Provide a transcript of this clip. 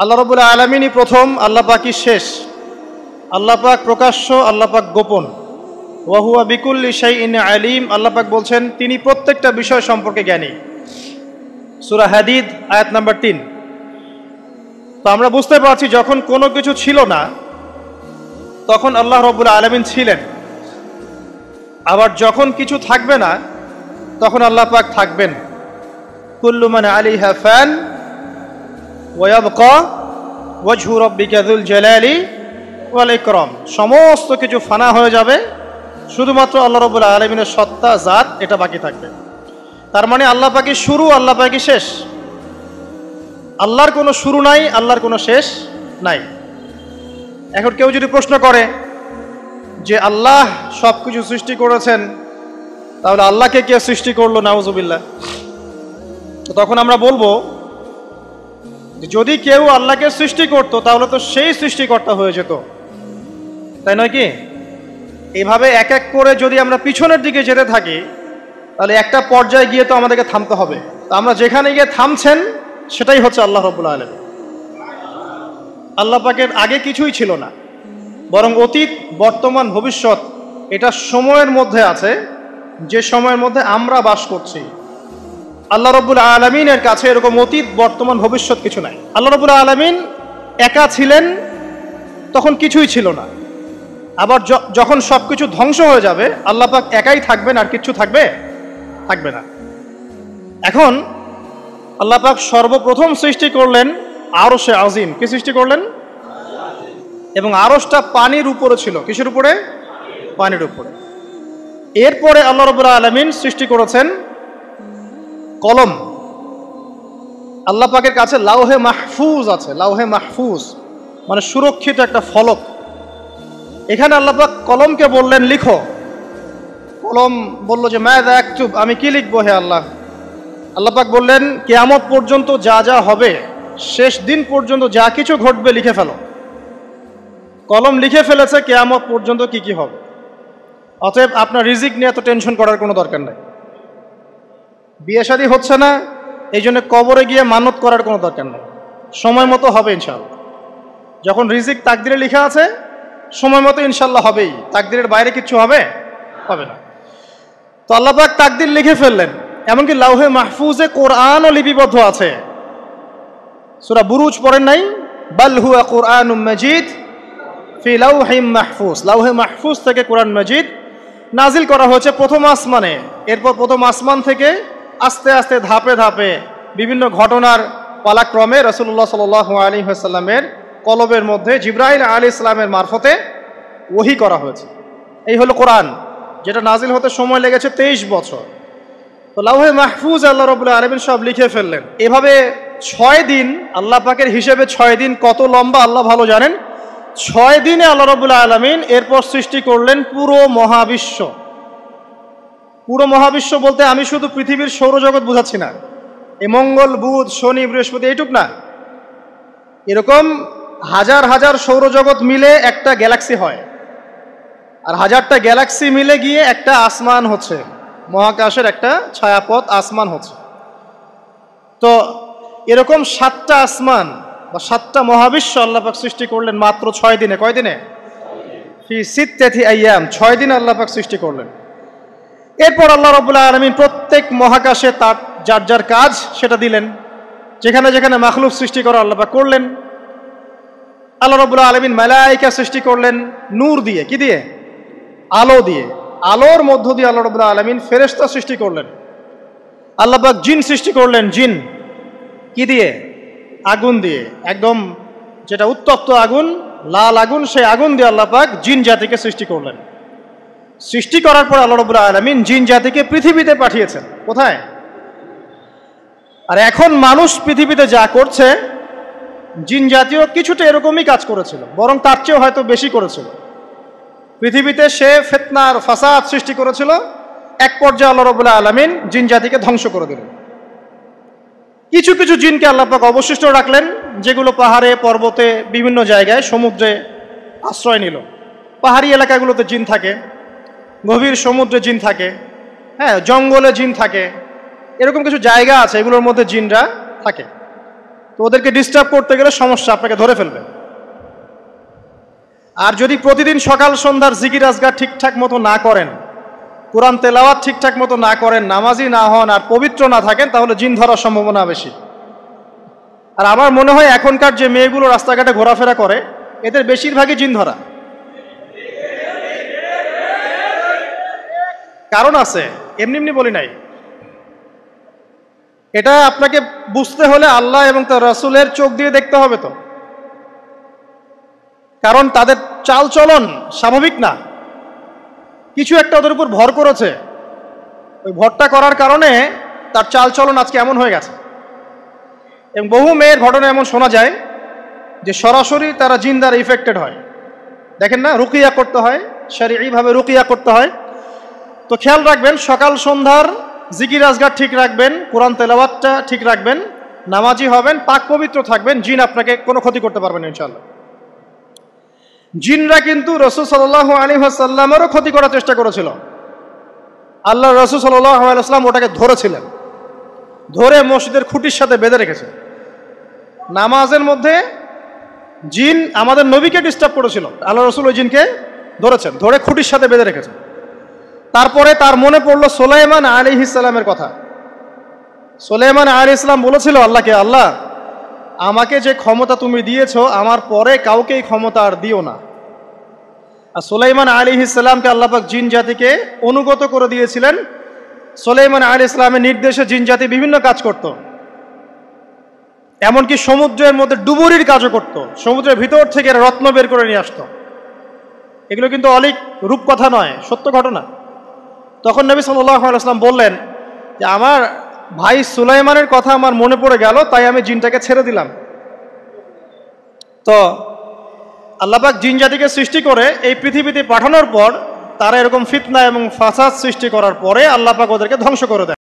আল্লাহ রাব্বুল আলামিনই প্রথম, আল্লাহ পাকই শেষ। আল্লাহ পাক প্রকাশ্য, আল্লাহ পাক গোপন। ওয়া হুয়া বিকুল্লি শাইইন আলিম। আল্লাহ পাক বলছেন তিনি প্রত্যেকটা বিষয় সম্পর্কে জ্ঞানী। সূরা হাদিদ আয়াত নাম্বার 3। তো আমরা বুঝতে পারছি যখন কোনো কিছু ছিল না তখন আল্লাহ রাব্বুল আলামিন ছিলেন, আবার যখন কিছু থাকবে না তখন আল্লাহ পাক থাকবেন। কুল্লু মান আলাইহা ফান ওয়া ইয়াবকা ওয়াজহু রাব্বিকা যুল জালালি ওয়াল ইকরাম। সমস্ত কিছু ফানা হয়ে যাবে, শুধুমাত্র আল্লাহ রাব্বুল আলামিনের সত্তা, জাত এটা বাকি থাকবে। তার মানে আল্লাহ পাকই শুরু, আল্লাহ পাকই শেষ। আল্লাহর কোনো শুরু নাই, আল্লাহর কোনো শেষ নাই। এখন কেউ যদি প্রশ্ন করে যে আল্লাহ সব কিছু সৃষ্টি করেছেন, তাহলে আল্লাহকে কে সৃষ্টি করলো, নাউজুবিল্লাহ। তো তখন আমরা বলবো যদি কেউ আল্লাহকে সৃষ্টি করতো তাহলে তো সেই সৃষ্টিকর্তা হয়ে যেত, তাই নয় কি? এইভাবে এক এক করে যদি আমরা পিছনের দিকে যেতে থাকি তাহলে একটা পর্যায়ে গিয়ে তো আমাদেরকে থামতে হবে। তো আমরা যেখানে গিয়ে থামছেন সেটাই হচ্ছে আল্লাহ রাব্বুল আলামিন। আল্লাহ পাকের আগে কিছুই ছিল না, বরং অতীত, বর্তমান, ভবিষ্যৎ এটা সময়ের মধ্যে আছে, যে সময়ের মধ্যে আমরা বাস করছি। আল্লাহ রাব্বুল আলামিনের কাছে এরকম অতীত, বর্তমান, ভবিষ্যৎ কিছু নাই। আল্লাহ রাব্বুল আলামিন একা ছিলেন, তখন কিছুই ছিল না। আবার যখন সবকিছু ধ্বংস হয়ে যাবে আল্লাহ পাক একাই থাকবেন, আর কিছু থাকবে না। এখন আল্লাহ পাক সর্বপ্রথম সৃষ্টি করলেন আরশে আজিম। কি সৃষ্টি করলেন? এবং আরশটা পানির উপরে ছিল। কিসের উপরে? পানির উপরে। এরপরে আল্লাহ রাব্বুল আলামিন সৃষ্টি করেছেন কলম। আল্লাহ পাকের কাছে লাউহে মাহফুজ আছে। লাউহে মাহফুজ মানে সুরক্ষিত একটা ফলক। এখানে আল্লাহ পাক কলমকে বললেন লিখো। কলম বলল যে মাযা আকতুব, আমি কি লিখবো হে আল্লাহ? আল্লাহ পাক বললেন কিয়ামত পর্যন্ত যা যা হবে, শেষ দিন পর্যন্ত যা কিছু ঘটবে লিখে ফেলো। কলম লিখে ফেলেছে কিয়ামত পর্যন্ত কি কি হবে। অতএব আপনার রিজিক নিয়ে এত টেনশন করার কোনো দরকার নাই। বিয়ে শাদী হচ্ছে না, এই জন্য কবরে গিয়ে মানত করার কোনো দরকার নেই। সময় মতো হবে ইনশাআল্লাহ। যখন রিজিক তাকদিরে লেখা আছে সময় মতো ইনশাআল্লাহ হবেই। তাকদিরের বাইরে কিচ্ছু হবে না। তো আল্লাহ পাক তাকদির লিখে ফেললেন। এমনকি লাউহে মাহফুজে কোরআনও লিপিবদ্ধ আছে। সূরা বুরুজ পড়েন নাই? বাল হুয়া কুরআনুম মাজিদ ফি লাউহিম মাহফুজ। লাউহে মাহফুজ থেকে কোরআন মাজিদ নাজিল করা হয়েছে প্রথম আসমানে। এরপর প্রথম আসমান থেকে আস্তে আস্তে ধাপে ধাপে বিভিন্ন ঘটনার পালাক্রমে রাসূলুল্লাহ সাল্লাল্লাহু আলাইহি ওয়াসাল্লামের কলবের মধ্যে জিবরাইল আলাইহিস সালামের মারফতে ওহী করা হয়েছে। এই হলো কোরআন, যেটা নাজিল হতে সময় লেগেছে 23 বছর। তো লাউহে মাহফুজ আল্লাহ রাব্বুল আলামিন সব লিখে ফেললেন। এভাবে 6 দিন, আল্লাহ পাকের হিসেবে 6 দিন কত লম্বা আল্লাহ ভালো জানেন। 6 দিনে আল্লাহ রাব্বুল আলামিন এরপর সৃষ্টি করলেন পুরো মহাবিশ্ব। পুরো মহাবিশ্ব বলতে আমি শুধু পৃথিবীর সৌরজগৎ বোঝাচ্ছি না। এই মঙ্গল, বুধ, শনি, বৃহস্পতি এইটুক না, এরকম হাজার হাজার সৌরজগৎ মিলে একটা গ্যালাক্সি হয়, আর হাজারটা গ্যালাক্সি মিলে গিয়ে একটা আসমান হচ্ছে, মহাকাশের একটা ছায়াপথ আসমান হচ্ছে। তো এরকম 7টা আসমান বা 7টা মহাবিশ্ব আল্লাহ পাক সৃষ্টি করলেন মাত্র 6 দিনে। কয় দিনে? ফি সিত্তাতি আইয়াম। 6 দিনে আল্লাহ পাক সৃষ্টি করলেন। এরপর আল্লাহ রাব্বুল আলামিন প্রত্যেক মহাকাশে তার যার যার কাজ সেটা দিলেন। যেখানে যেখানে মাখলুক সৃষ্টি করা আল্লাহ পাক করলেন। আল্লাহ রাব্বুল আলামিন মালায়েকা সৃষ্টি করলেন নূর দিয়ে। কি দিয়ে? আলো দিয়ে। আলোর মধ্য দিয়ে আল্লাহ রাব্বুল আলামিন ফেরেশতা সৃষ্টি করলেন। আল্লাহ পাক জিন সৃষ্টি করলেন। জিন কি দিয়ে? আগুন দিয়ে। একদম যেটা উত্তপ্ত আগুন, লাল আগুন, সেই আগুন দিয়ে আল্লাহ পাক জিন জাতিকে সৃষ্টি করলেন। সৃষ্টি করার পর আল্লাহ রাব্বুল আলামিন জিন জাতিকে পৃথিবীতে পাঠিয়েছেন। কোথায়? আর এখন মানুষ পৃথিবীতে যা করছে, জিন জাতীয় কিছুটা এরকমই কাজ করেছিল, বরং তার চেয়েও হয়তো বেশি করেছিল। পৃথিবীতে সে ফিতনার ফাসাদ সৃষ্টি করেছিল। এক পর্যায়ে আল্লাহ রাব্বুল আলামিন জিন জাতিকে ধ্বংস করে দিলেন। কিছু কিছু জিনকে আল্লাহ পাক অবশিষ্ট রাখলেন, যেগুলো পাহাড়ে, পর্বতে, বিভিন্ন জায়গায়, সমুদ্রে আশ্রয় নিল। পাহাড়ি এলাকাগুলোতে জিন থাকে, গভীর সমুদ্রে জিন থাকে, হ্যাঁ, জঙ্গলে জিন থাকে। এরকম কিছু জায়গা আছে, এগুলোর মধ্যে জিনরা থাকে। তো ওদেরকে ডিস্টার্ব করতে গেলে সমস্যা, আপনাকে ধরে ফেলবে। আর যদি প্রতিদিন সকাল সন্ধ্যার জিকির আজগার ঠিকঠাক মতো না করেন, কোরআন তেলাওয়াত ঠিকঠাক মতো না করেন, নামাজি না হন আর পবিত্র না থাকেন, তাহলে জিন ধরার সম্ভাবনা বেশি। আর আমার মনে হয় এখনকার যে মেয়েগুলো রাস্তাঘাটে ঘোরাফেরা করে, এদের বেশিরভাগই জিন ধরা। কারণ আছে, এমনি এমনি বলি নাই। এটা আপনাকে বুঝতে হলে আল্লাহ এবং তার রাসূলের চোখ দিয়ে দেখতে হবে। তো কারণ তাদের চাল চলন স্বাভাবিক না, কিছু একটা ওদের উপর ভর করেছে, ওই ভরটা করার কারণে তার চাল চলন আজকে এমন হয়ে গেছে। এবং বহু মেয়ের ঘটনা এমন শোনা যায় যে সরাসরি তারা জিন দ্বারা ইফেক্টেড হয়। দেখেন না, রুকিয়া করতে হয়, শরঈভাবে রুকিয়া করতে হয়। তো খেয়াল রাখবেন, সকাল সন্ধ্যার জিকির আজগার ঠিক রাখবেন, কোরআন তেলাওয়াতটা ঠিক রাখবেন, নামাজি হবেন, পাক পবিত্র থাকবেন, জিন আপনাকে কোনো ক্ষতি করতে পারবেন না ইনশাআল্লাহ। জিনরা কিন্তু রাসূল সাল্লাল্লাহু আলাইহি ওয়াসাল্লামেরও ক্ষতি করার চেষ্টা করেছিল। আল্লাহ রাসূল সাল্লাল্লাহু আলাইহি ওয়াসাল্লাম ওটাকে ধরেছিলেন, ধরে মসজিদের খুঁটির সাথে বেঁধে রেখেছেন। নামাজের মধ্যে জিন আমাদের নবীকে ডিস্টার্ব করেছিল, আল্লাহ রাসূল ওই জিনকে ধরেছেন, ধরে খুঁটির সাথে বেঁধে রেখেছেন। তারপরে তার মনে পড়লো সুলাইমান আলাইহিস সালামের কথা। সুলাইমান আলাইহিস সালাম বলেছিল আল্লাহকে, আল্লাহ আমাকে যে ক্ষমতা তুমি দিয়েছো, আমার পরে কাউকে এই ক্ষমতা আর দিও না। আর সুলাইমান আলাইহিস সালামকে আল্লাহ পাক জিন জাতিকে অনুগত করে দিয়েছিলেন। সুলাইমান আলাইহিস সালামের নির্দেশে জিন জাতি বিভিন্ন কাজ করত, এমনকি সমুদ্রের মধ্যে ডুবুরির কাজও করত, সমুদ্রের ভিতর থেকে রত্ন বের করে নিয়ে আসতো। এগুলো কিন্তু অলিক রূপকথা নয়, সত্য ঘটনা। তখন নবী সাল্লাল্লাহু আলাইহি ওয়াসাল্লাম বললেন যে আমার ভাই সুলাইমানের কথা আমার মনে পড়ে গেল, তাই আমি জিনটাকে ছেড়ে দিলাম। তো আল্লাহ পাক জিন জাতিকে সৃষ্টি করে এই পৃথিবীতে পাঠানোর পর তারা এরকম ফিতনা এবং ফাসাদ সৃষ্টি করার পরে আল্লাহ পাক ওদেরকে ধ্বংস করে দেয়।